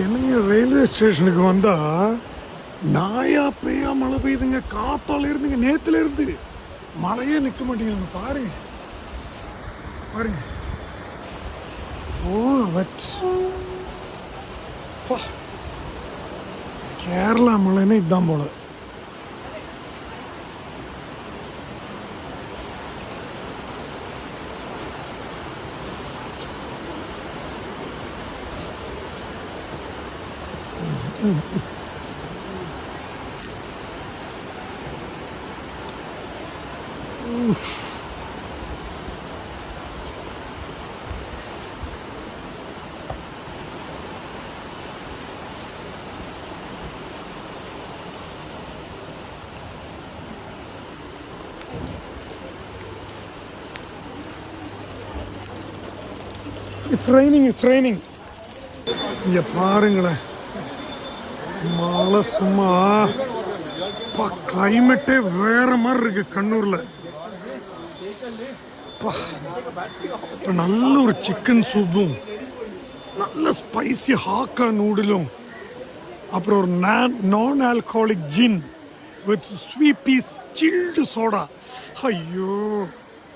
என்னங்க ரயில்வே ஸ்டேஷனுக்கு வந்தா நாயா பெய்யா மழை பெய்யுதுங்க. காத்தால இருந்துங்க, நேத்துல இருந்து மழையே நிக்க மாட்டேங்குது. பாருங்க பாருங்க, ஃபுல் வெட். கேரளா மழைன்னு இதுதான் போல. It's raining. இங்க பாருங்களேன், மழை சும்மா கிளைமேட்டே வேற மாதிரி இருக்கு கண்ணூர்ல. நல்ல ஒரு சிக்கன் சூப்பும், நல்ல ஸ்பைசி ஹாக்கா நூடுலும், அப்புறம் ஒரு நான் alcoholic gin with sweet peas chilled soda. ஐயோ